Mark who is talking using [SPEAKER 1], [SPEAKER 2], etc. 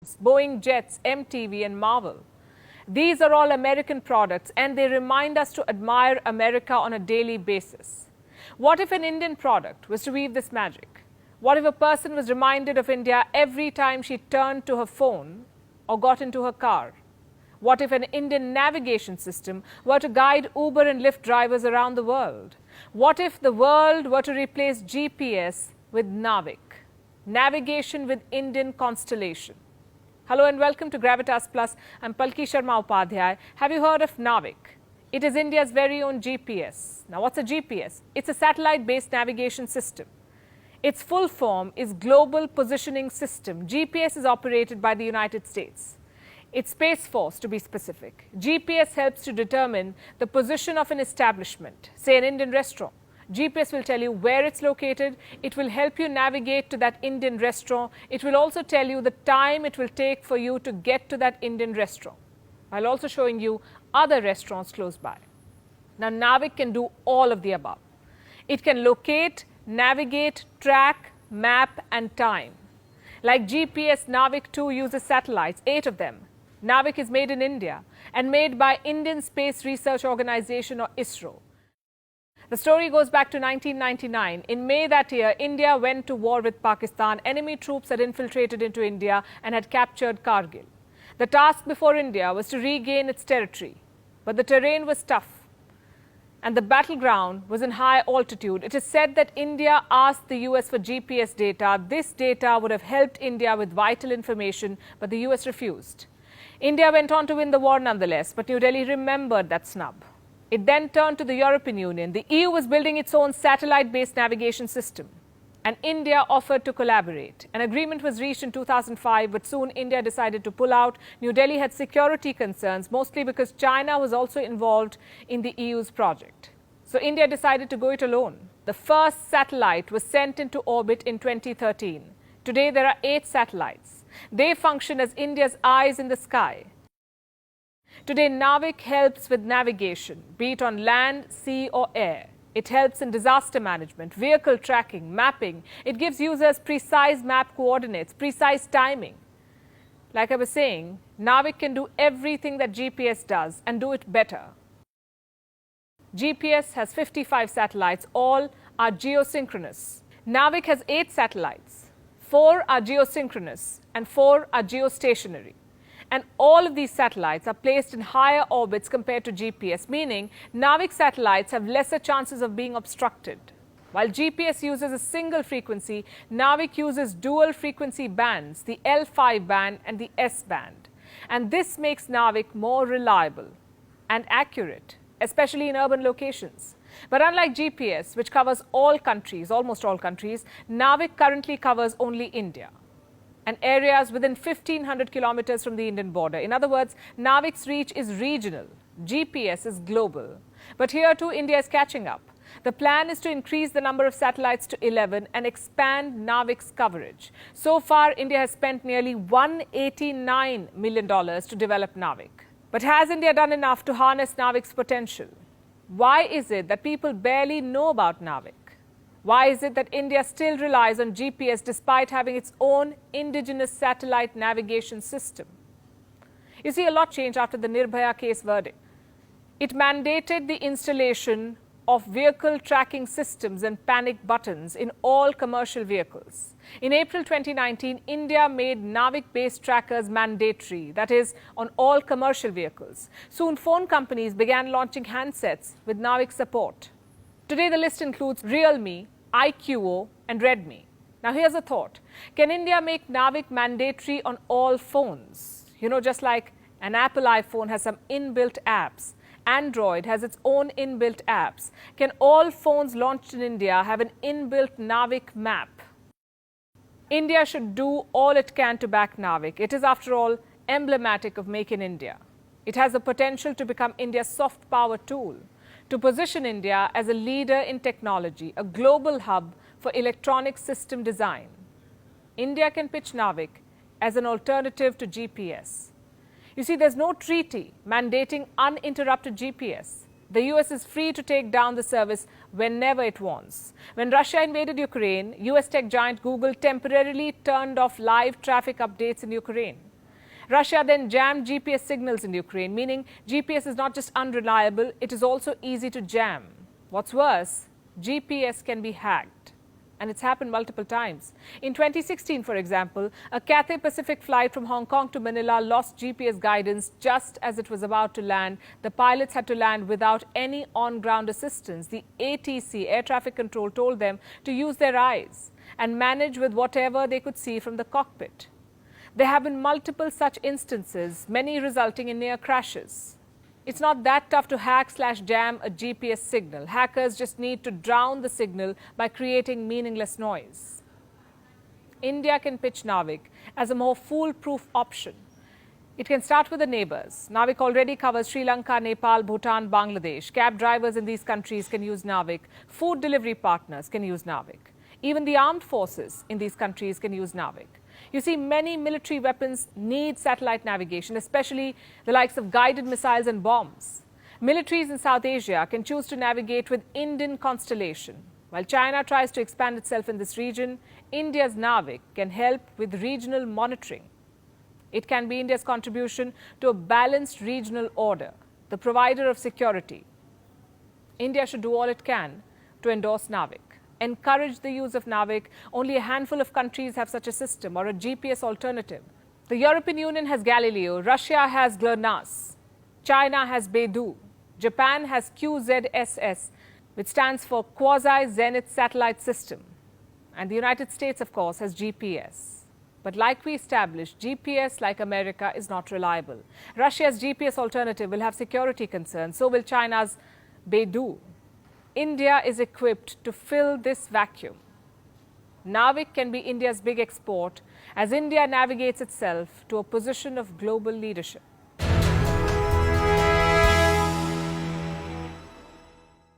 [SPEAKER 1] phones, Boeing jets, MTV and Marvel. These are all American products and they remind us to admire America on a daily basis. What if an Indian product was to weave this magic? What if a person was reminded of India every time she turned to her phone or got into her car? What if an Indian navigation system were to guide Uber and Lyft drivers around the world? What if the world were to replace GPS with Navik, navigation with Indian constellation? Hello and welcome to Gravitas Plus. I'm Palki Sharma Upadhyay. Have you heard of Navik? It is India's very own GPS. Now what's a GPS? It's a satellite-based navigation system. Its full form is Global Positioning System. GPS is operated by the United States. It's Space Force, to be specific. GPS helps to determine the position of an establishment, say an Indian restaurant. GPS will tell you where it's located. It will help you navigate to that Indian restaurant. It will also tell you the time it will take for you to get to that Indian restaurant, while also showing you other restaurants close by. Now, Navik can do all of the above. It can locate, navigate, track, map, and time. Like GPS, Navik 2 uses satellites, 8 of them. Navik is made in India and made by Indian Space Research Organization or ISRO. The story goes back to 1999. In May that year, India went to war with Pakistan. Enemy troops had infiltrated into India and had captured Kargil. The task before India was to regain its territory, but the terrain was tough and the battleground was in high altitude. It is said that India asked the US for GPS data. This data would have helped India with vital information, but the US refused. India went on to win the war nonetheless, but New Delhi remembered that snub. It then turned to the European Union. The EU was building its own satellite-based navigation system, and India offered to collaborate. An agreement was reached in 2005, but soon India decided to pull out. New Delhi had security concerns, mostly because China was also involved in the EU's project. So India decided to go it alone. The first satellite was sent into orbit in 2013. Today there are 8 satellites. They function as India's eyes in the sky. Today, Navik helps with navigation, be it on land, sea or air. It helps in disaster management, vehicle tracking, mapping. It gives users precise map coordinates, precise timing. Like I was saying, Navik can do everything that GPS does and do it better. GPS has 55 satellites, all are geosynchronous. Navik has 8 satellites. 4 are geosynchronous and 4 are geostationary. And all of these satellites are placed in higher orbits compared to GPS, meaning Navik satellites have lesser chances of being obstructed. While GPS uses a single frequency, Navik uses dual frequency bands, the L5 band and the S band. And this makes Navik more reliable and accurate, especially in urban locations. But unlike GPS, which covers all countries, almost all countries, Navik currently covers only India and areas within 1,500 kilometers from the Indian border. In other words, Navik's reach is regional. GPS is global. But here too, India is catching up. The plan is to increase the number of satellites to 11 and expand Navik's coverage. So far, India has spent nearly $189 million to develop Navik. But has India done enough to harness Navik's potential? Why is it that people barely know about Navik? Why is it that India still relies on GPS despite having its own indigenous satellite navigation system? You see, a lot changed after the Nirbhaya case verdict. It mandated the installation of vehicle tracking systems and panic buttons in all commercial vehicles. In April 2019, India made Navik-based trackers mandatory, that is, on all commercial vehicles. Soon, phone companies began launching handsets with Navik support. Today, the list includes Realme, iQOO, and Redmi. Now, here's a thought. Can India make Navik mandatory on all phones? You know, just like an Apple iPhone has some inbuilt apps, Android has its own inbuilt apps. Can all phones launched in India have an inbuilt Navik map? India should do all it can to back Navik. It is, after all, emblematic of Make in India. It has the potential to become India's soft power tool, to position India as a leader in technology, a global hub for electronic system design. India can pitch Navik as an alternative to GPS. You see, there's no treaty mandating uninterrupted GPS. The US is free to take down the service whenever it wants. When Russia invaded Ukraine, US tech giant Google temporarily turned off live traffic updates in Ukraine. Russia then jammed GPS signals in Ukraine, meaning GPS is not just unreliable, it is also easy to jam. What's worse, GPS can be hacked. And it's happened multiple times. In 2016, for example, a Cathay Pacific flight from Hong Kong to Manila lost GPS guidance just as it was about to land. The pilots had to land without any on-ground assistance. The ATC, Air Traffic Control, told them to use their eyes and manage with whatever they could see from the cockpit. There have been multiple such instances, many resulting in near crashes. It's not that tough to hack/jam a GPS signal. Hackers just need to drown the signal by creating meaningless noise. India can pitch Navik as a more foolproof option. It can start with the neighbors. Navik already covers Sri Lanka, Nepal, Bhutan, Bangladesh. Cab drivers in these countries can use Navik. Food delivery partners can use Navik. Even the armed forces in these countries can use Navik. You see, many military weapons need satellite navigation, especially the likes of guided missiles and bombs. Militaries in South Asia can choose to navigate with Indian constellation. While China tries to expand itself in this region, India's Navik can help with regional monitoring. It can be India's contribution to a balanced regional order, the provider of security. India should do all it can to endorse Navik. Encourage the use of Navik. Only a handful of countries have such a system or a GPS alternative. The European Union has Galileo, Russia has GLONASS, China has Beidou, Japan has QZSS, which stands for Quasi-Zenith Satellite System, and the United States, of course, has GPS. But like we established, GPS, like America, is not reliable. Russia's GPS alternative will have security concerns, so will China's Beidou. India is equipped to fill this vacuum. Navik can be India's big export as India navigates itself to a position of global leadership.